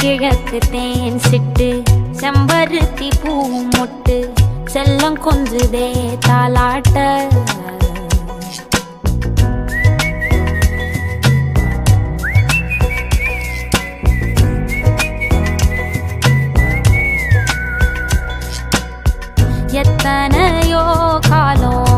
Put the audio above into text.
கிழக்கு தேன் சிட்டு செம்பருத்தி பூ மொட்டு செல்லம் கொஞ்சுதே தாலாட்ட எத்தனையோ காலம்